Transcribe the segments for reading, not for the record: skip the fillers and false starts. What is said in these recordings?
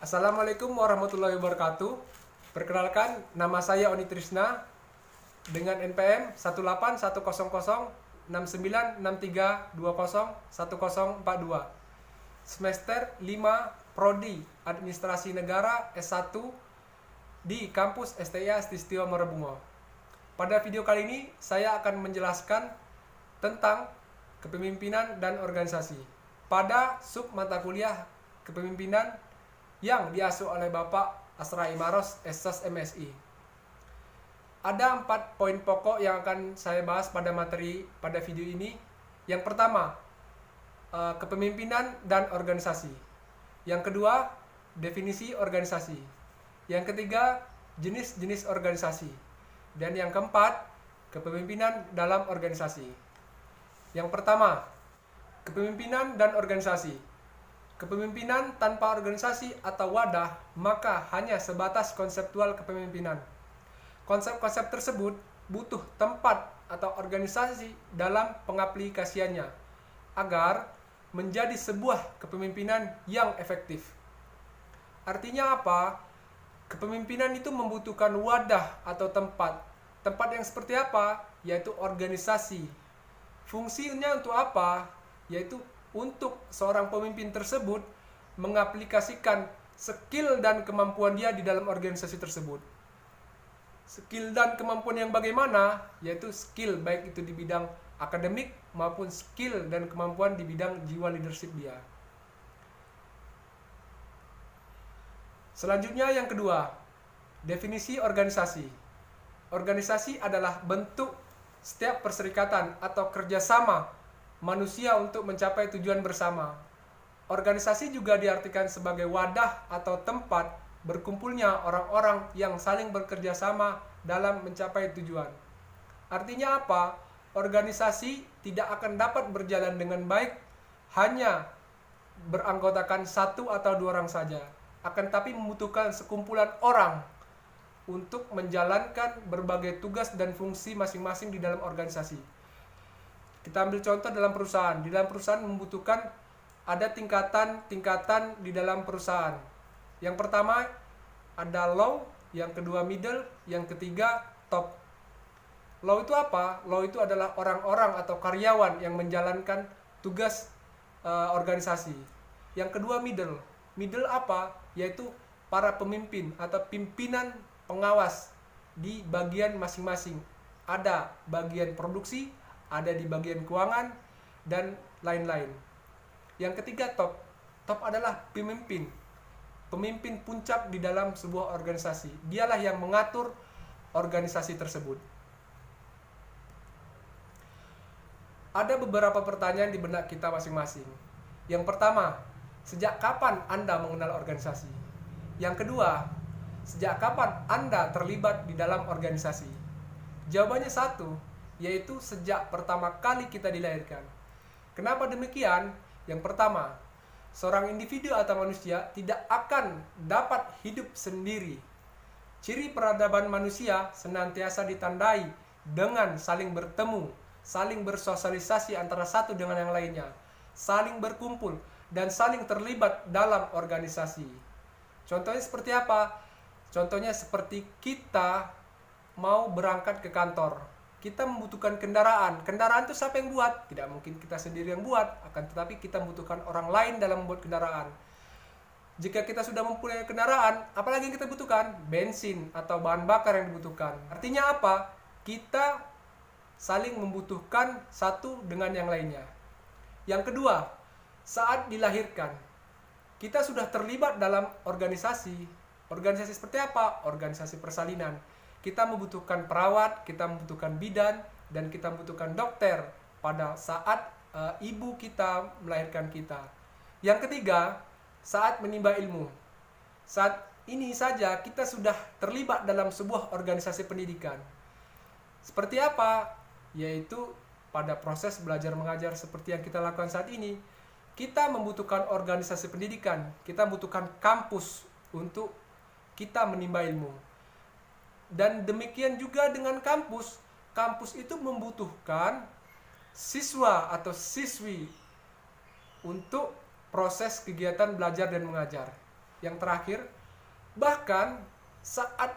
Assalamualaikum warahmatullahi wabarakatuh. Perkenalkan, nama saya Oni Trisna dengan NPM 181006963201042. Semester 5 Prodi Administrasi Negara S1 di kampus STIA Stistiwa Marabungo. Pada video kali ini saya akan menjelaskan tentang kepemimpinan dan organisasi pada sub mata kuliah kepemimpinan yang diasuh oleh Bapak Asra Imaros, SS MSI. Ada 4 poin pokok yang akan saya bahas pada video ini. Yang pertama, kepemimpinan dan organisasi. Yang kedua, definisi organisasi. Yang ketiga, jenis-jenis organisasi. Dan yang keempat, kepemimpinan dalam organisasi. Yang pertama, kepemimpinan dan organisasi. Kepemimpinan tanpa organisasi atau wadah, maka hanya sebatas konseptual kepemimpinan. Konsep-konsep tersebut butuh tempat atau organisasi dalam pengaplikasiannya agar menjadi sebuah kepemimpinan yang efektif. Artinya apa? Kepemimpinan itu membutuhkan wadah atau tempat. Tempat yang seperti apa? Yaitu organisasi. Fungsinya untuk apa? Yaitu untuk seorang pemimpin tersebut mengaplikasikan skill dan kemampuan dia di dalam organisasi tersebut. Skill dan kemampuan yang bagaimana? Yaitu skill baik itu di bidang akademik maupun skill dan kemampuan di bidang jiwa leadership dia. Selanjutnya yang kedua, definisi organisasi. Organisasi adalah bentuk setiap perserikatan atau kerjasama manusia untuk mencapai tujuan bersama. Organisasi juga diartikan sebagai wadah atau tempat berkumpulnya orang-orang yang saling bekerja sama dalam mencapai tujuan. Artinya apa? Organisasi tidak akan dapat berjalan dengan baik hanya beranggotakan 1 atau 2 orang saja. Akan tapi membutuhkan sekumpulan orang untuk menjalankan berbagai tugas dan fungsi masing-masing di dalam organisasi. Kita ambil contoh dalam perusahaan. Di dalam perusahaan membutuhkan ada tingkatan-tingkatan di dalam perusahaan. Yang pertama ada low, yang kedua middle, yang ketiga top. Low itu apa? Low itu adalah orang-orang atau karyawan yang menjalankan tugas organisasi. Yang kedua middle. Middle apa? Yaitu para pemimpin atau pimpinan pengawas di bagian masing-masing. Ada bagian produksi, ada di bagian keuangan, dan lain-lain. Yang ketiga top. Top adalah pemimpin. Pemimpin puncak di dalam sebuah organisasi. Dialah yang mengatur organisasi tersebut. Ada beberapa pertanyaan di benak kita masing-masing. Yang pertama, sejak kapan Anda mengenal organisasi? Yang kedua, sejak kapan Anda terlibat di dalam organisasi? Jawabannya satu, yaitu sejak pertama kali kita dilahirkan. Kenapa demikian? Yang pertama, seorang individu atau manusia tidak akan dapat hidup sendiri. Ciri peradaban manusia senantiasa ditandai dengan saling bertemu, saling bersosialisasi antara satu dengan yang lainnya, saling berkumpul, dan saling terlibat dalam organisasi. Contohnya seperti apa? Contohnya seperti kita mau berangkat ke kantor. Kita membutuhkan kendaraan. Kendaraan itu siapa yang buat? Tidak mungkin kita sendiri yang buat, akan tetapi kita membutuhkan orang lain dalam membuat kendaraan. Jika kita sudah mempunyai kendaraan, apalagi yang kita butuhkan? Bensin atau bahan bakar yang dibutuhkan. Artinya apa? Kita saling membutuhkan satu dengan yang lainnya. Yang kedua, saat dilahirkan, kita sudah terlibat dalam organisasi. Organisasi seperti apa? Organisasi persalinan. Kita membutuhkan perawat, kita membutuhkan bidan, dan kita membutuhkan dokter pada saat ibu kita melahirkan kita. Yang ketiga, saat menimba ilmu. Saat ini saja kita sudah terlibat dalam sebuah organisasi pendidikan. Seperti apa? Yaitu pada proses belajar mengajar seperti yang kita lakukan saat ini. Kita membutuhkan organisasi pendidikan, kita membutuhkan kampus untuk kita menimba ilmu. Dan demikian juga dengan kampus. Kampus itu membutuhkan siswa atau siswi untuk proses kegiatan belajar dan mengajar. yang terakhir, bahkan saat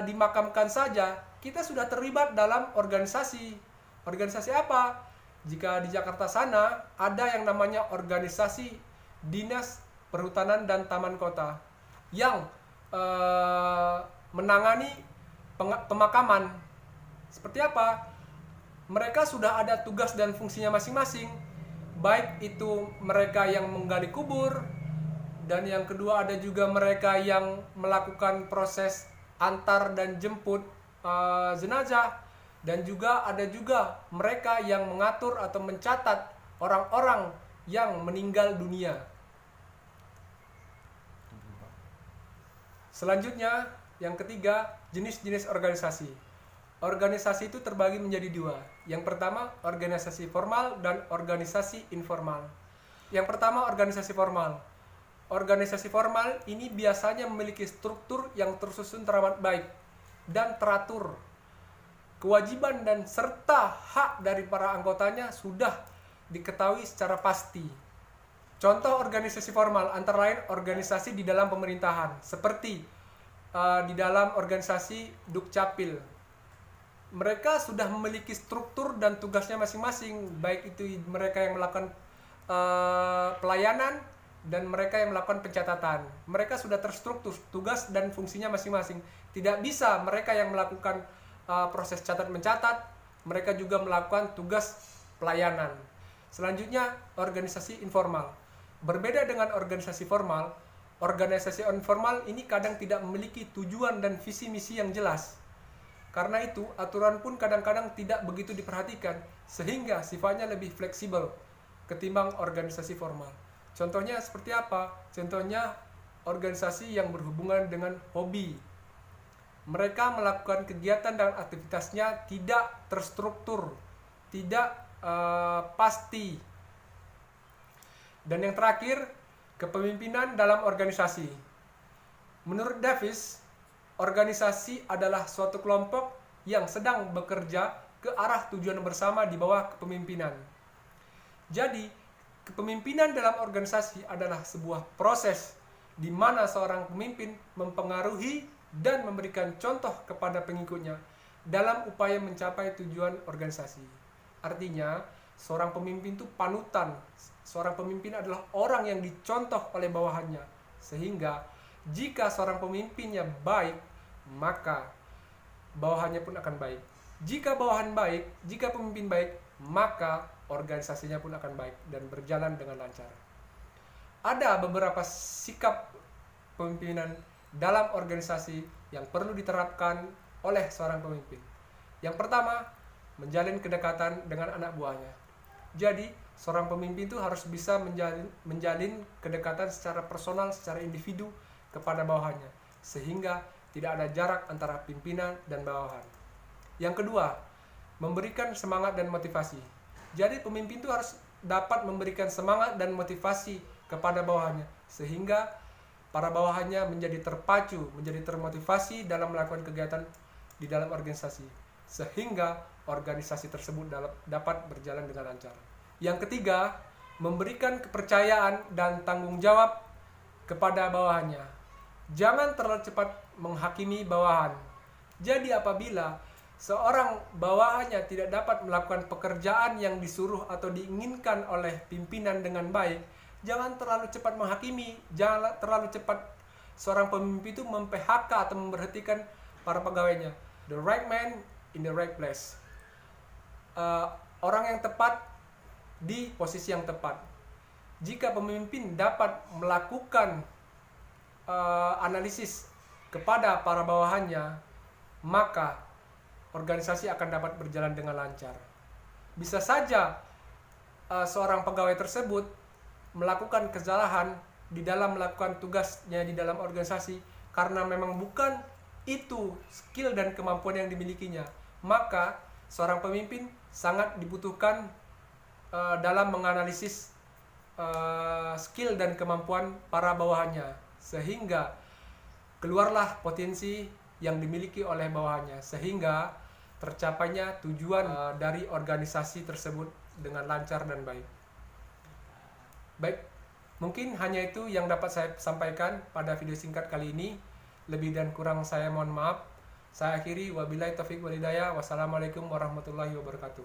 dimakamkan saja kita sudah terlibat dalam organisasi. Organisasi apa? Jika di Jakarta sana ada yang namanya organisasi Dinas Perhutanan dan Taman Kota yang menangani pemakaman. Seperti apa? Mereka sudah ada tugas dan fungsinya masing-masing, baik itu mereka yang menggali kubur, dan yang kedua ada juga mereka yang melakukan proses antar dan jemput jenazah, dan juga ada juga mereka yang mengatur atau mencatat orang-orang yang meninggal dunia. Selanjutnya, yang ketiga, jenis-jenis organisasi. Organisasi itu terbagi menjadi dua. Yang pertama, organisasi formal dan organisasi informal. Yang pertama, organisasi formal. Organisasi formal ini biasanya memiliki struktur yang tersusun teramat baik dan teratur. Kewajiban dan serta hak dari para anggotanya sudah diketahui secara pasti. Contoh organisasi formal antara lain organisasi di dalam pemerintahan, seperti di dalam organisasi Dukcapil. Mereka sudah memiliki struktur dan tugasnya masing-masing, baik itu mereka yang melakukan pelayanan dan mereka yang melakukan pencatatan. Mereka sudah terstruktur tugas dan fungsinya masing-masing. Tidak bisa mereka yang melakukan proses catat-mencatat, mereka juga melakukan tugas pelayanan. Selanjutnya, organisasi informal. Berbeda dengan organisasi formal, organisasi informal ini kadang tidak memiliki tujuan dan visi misi yang jelas. Karena itu, aturan pun kadang-kadang tidak begitu diperhatikan, sehingga sifatnya lebih fleksibel ketimbang organisasi formal. Contohnya seperti apa? Contohnya organisasi yang berhubungan dengan hobi. Mereka melakukan kegiatan dan aktivitasnya tidak terstruktur, tidak pasti. Dan yang terakhir, kepemimpinan dalam organisasi. Menurut Davis, organisasi adalah suatu kelompok yang sedang bekerja ke arah tujuan bersama di bawah kepemimpinan. Jadi, kepemimpinan dalam organisasi adalah sebuah proses di mana seorang pemimpin mempengaruhi dan memberikan contoh kepada pengikutnya dalam upaya mencapai tujuan organisasi. Artinya, seorang pemimpin itu panutan. Seorang pemimpin adalah orang yang dicontoh oleh bawahannya. Sehingga jika seorang pemimpinnya baik, maka bawahannya pun akan baik. Jika bawahan baik, jika pemimpin baik, maka organisasinya pun akan baik dan berjalan dengan lancar. Ada beberapa sikap pemimpinan dalam organisasi yang perlu diterapkan oleh seorang pemimpin. Yang pertama, menjalin kedekatan dengan anak buahnya. Jadi, seorang pemimpin itu harus bisa menjalin kedekatan secara personal, secara individu kepada bawahannya, sehingga tidak ada jarak antara pimpinan dan bawahan. Yang kedua, memberikan semangat dan motivasi. Jadi pemimpin itu harus dapat memberikan semangat dan motivasi kepada bawahannya, sehingga para bawahannya menjadi terpacu, menjadi termotivasi dalam melakukan kegiatan di dalam organisasi, sehingga organisasi tersebut dapat berjalan dengan lancar. Yang ketiga, memberikan kepercayaan dan tanggung jawab kepada bawahannya. Jangan terlalu cepat menghakimi bawahan. Jadi apabila seorang bawahannya tidak dapat melakukan pekerjaan yang disuruh atau diinginkan oleh pimpinan dengan baik, jangan terlalu cepat menghakimi, jangan terlalu cepat seorang pemimpin itu mem-PHK atau memberhentikan para pegawainya. The right man in the right place. Orang yang tepat di posisi yang tepat. Jika pemimpin dapat melakukan analisis kepada para bawahannya, maka organisasi akan dapat berjalan dengan lancar. Bisa saja seorang pegawai tersebut melakukan kesalahan di dalam melakukan tugasnya di dalam organisasi karena memang bukan itu skill dan kemampuan yang dimilikinya. Maka seorang pemimpin sangat dibutuhkan dalam menganalisis skill dan kemampuan para bawahannya, sehingga keluarlah potensi yang dimiliki oleh bawahannya, sehingga tercapainya tujuan dari organisasi tersebut dengan lancar dan baik. Baik, Mungkin hanya itu yang dapat saya sampaikan pada video singkat kali ini. Lebih dan kurang saya mohon maaf. Saya akhiri, wabillahi taufiq wal hidayah. Wassalamualaikum warahmatullahi wabarakatuh.